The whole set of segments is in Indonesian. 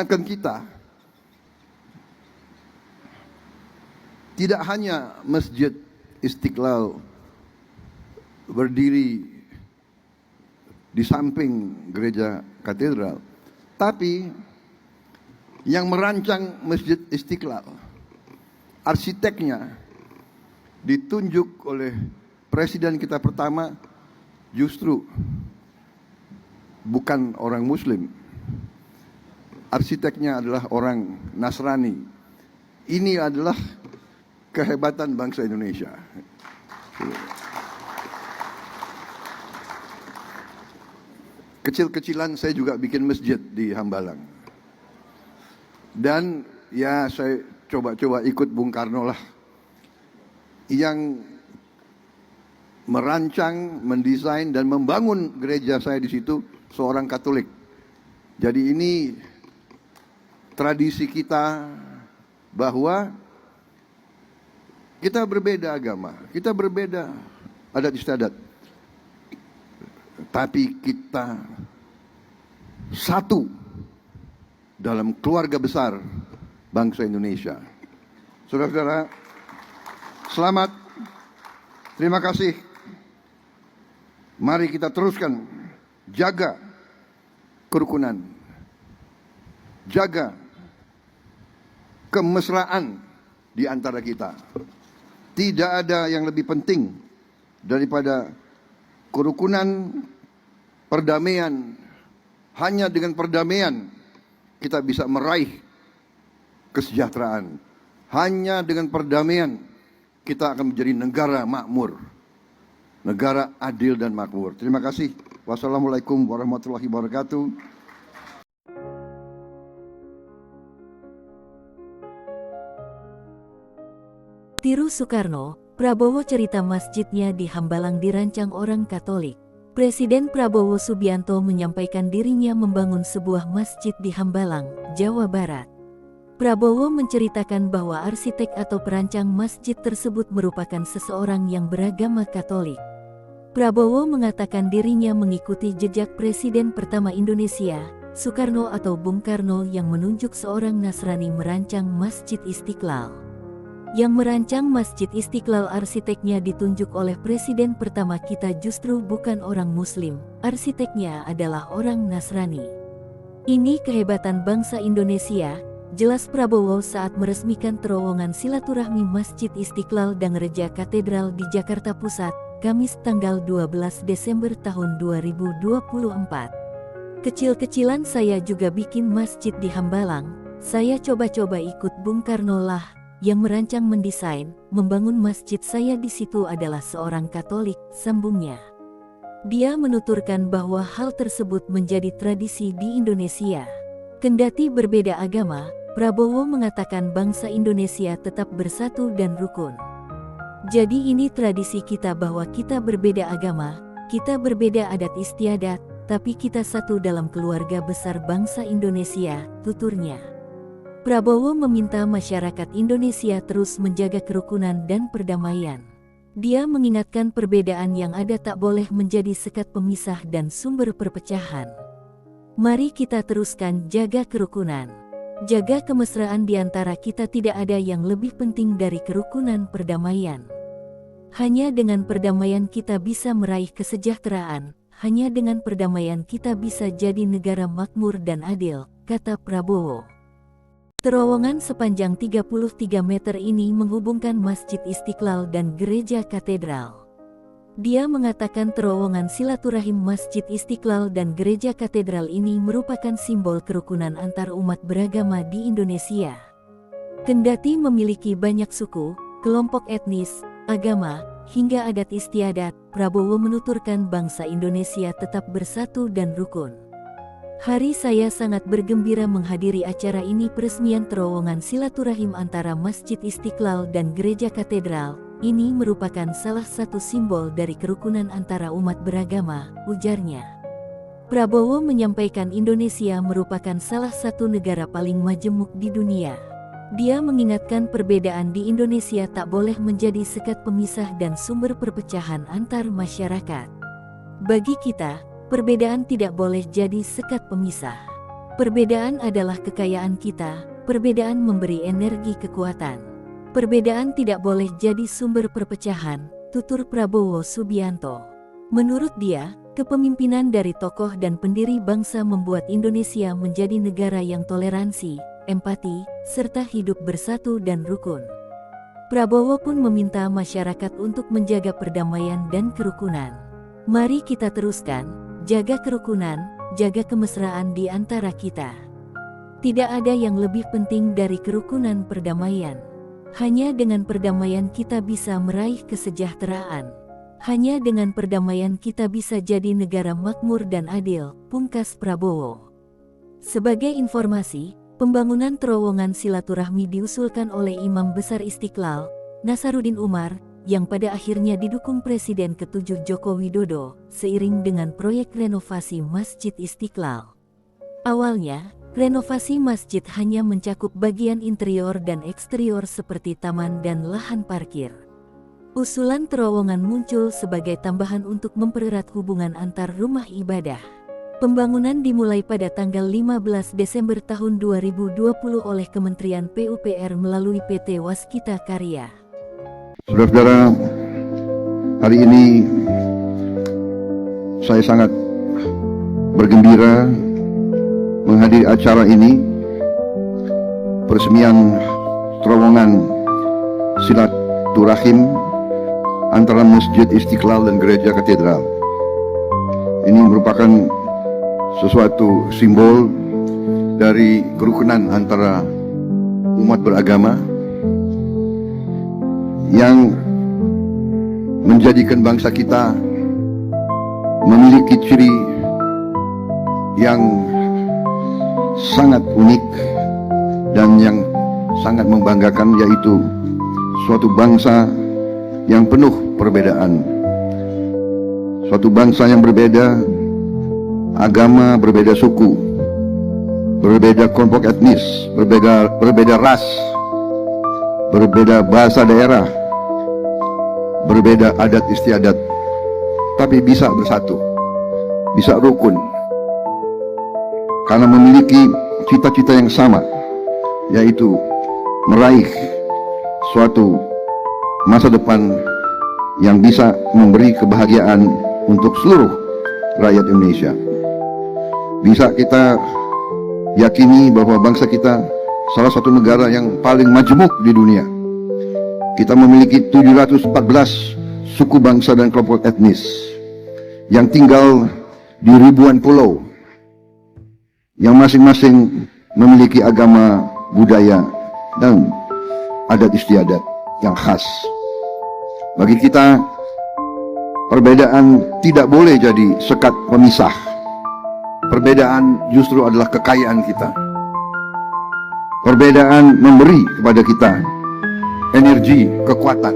mengingatkan kita tidak hanya Masjid Istiqlal berdiri di samping gereja katedral, tapi yang merancang Masjid Istiqlal, arsiteknya ditunjuk oleh presiden kita pertama justru bukan orang Muslim. Arsiteknya adalah orang Nasrani. Ini adalah kehebatan bangsa Indonesia. Kecil-kecilan saya juga bikin masjid di Hambalang. Dan ya saya coba-coba ikut Bung Karno lah. Yang merancang, mendesain dan membangun gereja saya di situ seorang Katolik. Jadi ini tradisi kita bahwa kita berbeda agama, kita berbeda adat istiadat, tapi kita satu dalam keluarga besar bangsa Indonesia. Saudara-saudara, selamat, terima kasih. Mari kita teruskan jaga kerukunan, jaga kemesraan di antara kita. Tidak ada yang lebih penting daripada kerukunan, perdamaian. Hanya dengan perdamaian kita bisa meraih kesejahteraan. Hanya dengan perdamaian kita akan menjadi negara makmur, negara adil dan makmur. Terima kasih. Wassalamualaikum warahmatullahi wabarakatuh. Tiru Soekarno, Prabowo cerita masjidnya di Hambalang dirancang orang Katolik. Presiden Prabowo Subianto menyampaikan dirinya membangun sebuah masjid di Hambalang, Jawa Barat. Prabowo menceritakan bahwa arsitek atau perancang masjid tersebut merupakan seseorang yang beragama Katolik. Prabowo mengatakan dirinya mengikuti jejak Presiden pertama Indonesia, Soekarno atau Bung Karno yang menunjuk seorang Nasrani merancang Masjid Istiqlal. Yang merancang Masjid Istiqlal arsiteknya ditunjuk oleh presiden pertama kita justru bukan orang Muslim, arsiteknya adalah orang Nasrani. Ini kehebatan bangsa Indonesia, jelas Prabowo saat meresmikan terowongan silaturahmi Masjid Istiqlal dan Gereja Katedral di Jakarta Pusat, Kamis tanggal 12 Desember tahun 2024. Kecil-kecilan saya juga bikin masjid di Hambalang, saya coba-coba ikut Bung Karno lah, yang merancang, mendesain, membangun masjid saya di situ adalah seorang Katolik, sambungnya. Dia menuturkan bahwa hal tersebut menjadi tradisi di Indonesia. Kendati berbeda agama, Prabowo mengatakan bangsa Indonesia tetap bersatu dan rukun. Jadi ini tradisi kita bahwa kita berbeda agama, kita berbeda adat istiadat, tapi kita satu dalam keluarga besar bangsa Indonesia, tuturnya. Prabowo meminta masyarakat Indonesia terus menjaga kerukunan dan perdamaian. Dia mengingatkan perbedaan yang ada tak boleh menjadi sekat pemisah dan sumber perpecahan. Mari kita teruskan jaga kerukunan. Jaga kemesraan di antara kita, tidak ada yang lebih penting dari kerukunan perdamaian. Hanya dengan perdamaian kita bisa meraih kesejahteraan, hanya dengan perdamaian kita bisa jadi negara makmur dan adil, kata Prabowo. Terowongan sepanjang 33 meter ini menghubungkan Masjid Istiqlal dan Gereja Katedral. Dia mengatakan terowongan silaturahim Masjid Istiqlal dan Gereja Katedral ini merupakan simbol kerukunan antar umat beragama di Indonesia. Kendati memiliki banyak suku, kelompok etnis, agama, hingga adat istiadat, Prabowo menuturkan bangsa Indonesia tetap bersatu dan rukun. Hari saya sangat bergembira menghadiri acara ini, peresmian terowongan silaturahim antara Masjid Istiqlal dan Gereja Katedral, Ini merupakan salah satu simbol dari kerukunan antara umat beragama, ujarnya. Prabowo menyampaikan Indonesia merupakan salah satu negara paling majemuk di dunia. Dia mengingatkan perbedaan di Indonesia tak boleh menjadi sekat pemisah dan sumber perpecahan antar masyarakat. Bagi kita, perbedaan tidak boleh jadi sekat pemisah. Perbedaan adalah kekayaan kita, perbedaan memberi energi kekuatan. Perbedaan tidak boleh jadi sumber perpecahan, tutur Prabowo Subianto. Menurut dia, kepemimpinan dari tokoh dan pendiri bangsa membuat Indonesia menjadi negara yang toleransi, empati, serta hidup bersatu dan rukun. Prabowo pun meminta masyarakat untuk menjaga perdamaian dan kerukunan. Mari kita teruskan, jaga kerukunan, jaga kemesraan di antara kita. Tidak ada yang lebih penting dari kerukunan perdamaian. Hanya dengan perdamaian kita bisa meraih kesejahteraan. Hanya dengan perdamaian kita bisa jadi negara makmur dan adil, pungkas Prabowo. Sebagai informasi, pembangunan terowongan silaturahmi diusulkan oleh Imam Besar Istiqlal, Nasaruddin Umar, yang pada akhirnya didukung Presiden ke-7 Joko Widodo, seiring dengan proyek renovasi Masjid Istiqlal. Awalnya, renovasi masjid hanya mencakup bagian interior dan eksterior seperti taman dan lahan parkir. Usulan terowongan muncul sebagai tambahan untuk mempererat hubungan antar rumah ibadah. Pembangunan dimulai pada tanggal 15 Desember tahun 2020 oleh Kementerian PUPR melalui PT Waskita Karya. Saudara-saudara, hari ini saya sangat bergembira menghadiri acara ini, peresmian terowongan silaturahim antara Masjid Istiqlal dan Gereja Katedral. Ini merupakan sesuatu simbol dari kerukunan antara umat beragama yang menjadikan bangsa kita memiliki ciri yang sangat unik dan yang sangat membanggakan, yaitu suatu bangsa yang penuh perbedaan. Suatu bangsa yang berbeda agama, berbeda suku, berbeda kelompok etnis, berbeda ras, berbeda bahasa daerah, berbeda adat istiadat, tapi bisa bersatu, bisa rukun, karena memiliki cita-cita yang sama, yaitu meraih suatu masa depan yang bisa memberi kebahagiaan untuk seluruh rakyat Indonesia. Bisa kita yakini bahwa bangsa kita salah satu negara yang paling majemuk di dunia. Kita memiliki 714 suku bangsa dan kelompok etnis yang tinggal di ribuan pulau, yang masing-masing memiliki agama, budaya, dan adat istiadat yang khas. Bagi kita, perbedaan tidak boleh jadi sekat pemisah. Perbedaan justru adalah kekayaan kita. Perbedaan memberi kepada kita energi, kekuatan.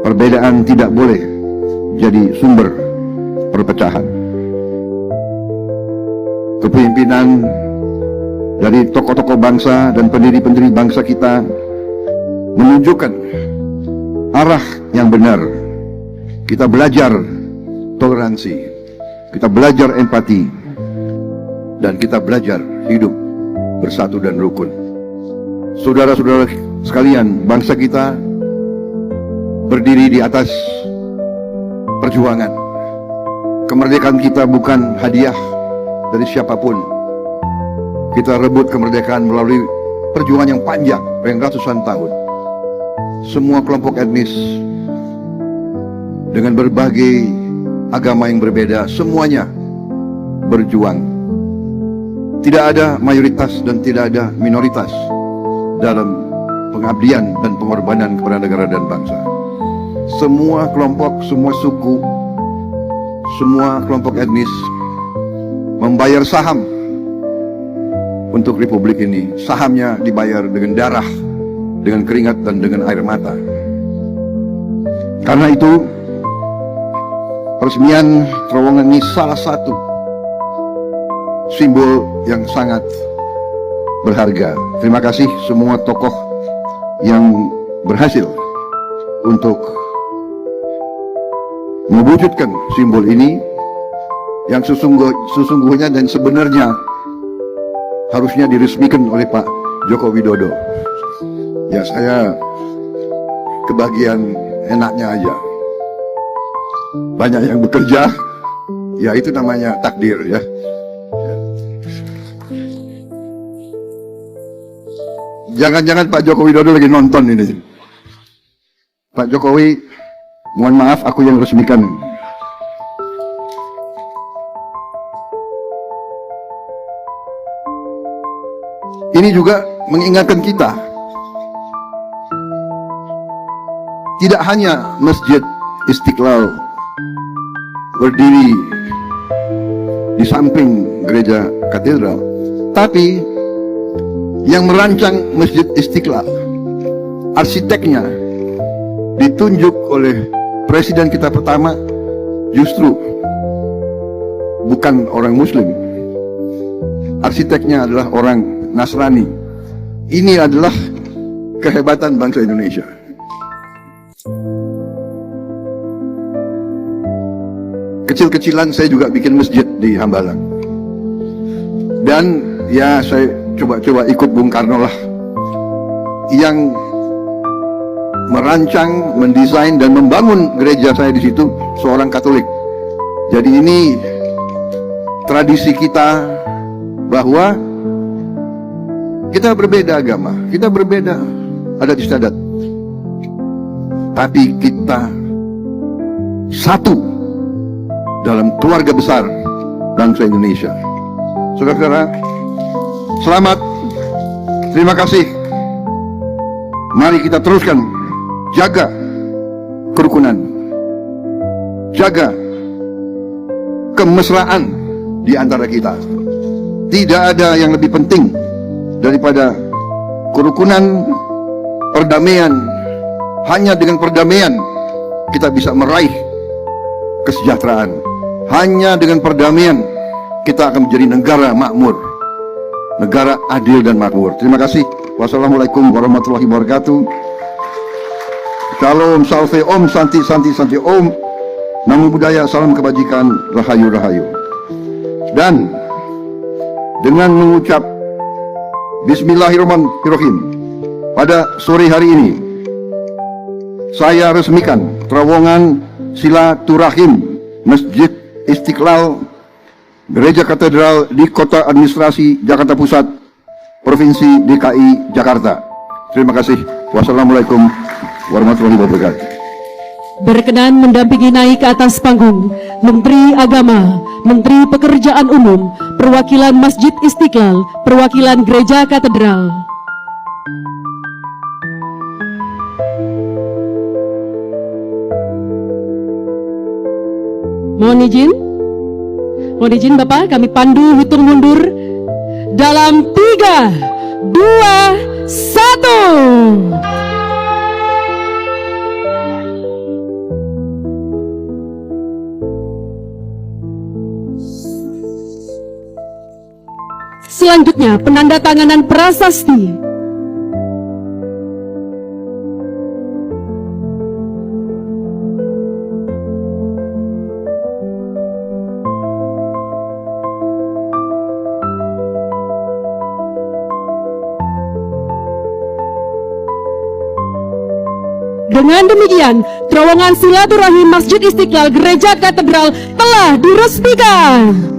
Perbedaan tidak boleh jadi sumber perpecahan. Kepemimpinan dari tokoh-tokoh bangsa dan pendiri-pendiri bangsa kita menunjukkan arah yang benar. Kita belajar toleransi, kita belajar empati, dan kita belajar hidup bersatu dan rukun. Saudara-saudara sekalian, bangsa kita berdiri di atas perjuangan. Kemerdekaan kita bukan hadiah dari siapapun. Kita rebut kemerdekaan melalui perjuangan yang panjang, yang ratusan tahun. Semua kelompok etnis dengan berbagai agama yang berbeda, semuanya berjuang. Tidak ada mayoritas dan tidak ada minoritas dalam pengabdian dan pengorbanan kepada negara dan bangsa. Semua kelompok, semua suku, semua kelompok etnis membayar saham untuk republik ini. Sahamnya dibayar dengan darah dengan keringat dan dengan air mata. Karena itu, peresmian terowongan ini salah satu simbol yang sangat berharga. Terima kasih semua tokoh yang berhasil untuk mewujudkan simbol ini yang sesungguhnya dan sebenarnya harusnya diresmikan oleh Pak Joko Widodo. Ya, saya kebagian enaknya aja. Banyak yang bekerja, ya itu namanya takdir ya. Jangan-jangan Pak Joko Widodo lagi nonton ini. Pak Jokowi, mohon maaf aku yang resmikan. Ini juga mengingatkan kita, tidak hanya Masjid Istiqlal berdiri di samping gereja katedral, tapi yang merancang Masjid Istiqlal, arsiteknya ditunjuk oleh presiden kita pertama justru bukan orang Muslim. Arsiteknya adalah orang Nasrani. Ini adalah kehebatan bangsa Indonesia. Kecil-kecilan saya juga bikin masjid di Hambalang. Dan ya saya coba-coba ikut Bung Karno lah, yang merancang, mendesain dan membangun gereja saya di situ seorang Katolik. Jadi ini tradisi kita bahwa kita berbeda agama, kita berbeda adat istiadat, tapi kita satu dalam keluarga besar bangsa Indonesia. Saudara-saudara, selamat, terima kasih. Mari kita teruskan jaga kerukunan, jaga kemesraan di antara kita. Tidak ada yang lebih penting daripada kerukunan, perdamaian. Hanya dengan perdamaian kita bisa meraih kesejahteraan. Hanya dengan perdamaian kita akan menjadi negara makmur, negara adil dan makmur. Terima kasih. Wassalamualaikum warahmatullahi wabarakatuh. Shalom, salve, om, santi, santi, santi, om. Namo Buddhaya, salam kebajikan, rahayu, rahayu. Dan dengan mengucap Bismillahirrahmanirrahim, pada sore hari ini saya resmikan terowongan silaturahim Masjid Istiqlal Gereja Katedral di Kota Administrasi Jakarta Pusat, Provinsi DKI Jakarta. Terima kasih. Wassalamualaikum warahmatullahi wabarakatuh. Berkenan mendampingi naik ke atas panggung Menteri Agama, Menteri Pekerjaan Umum, perwakilan Masjid Istiqlal, perwakilan Gereja Katedral. Mohon izin Bapak, kami pandu hitung mundur dalam 3, 2, 1. Selanjutnya, penandatanganan prasasti. Dengan demikian, terowongan silaturahim Masjid Istiqlal Gereja Katedral telah diresmikan.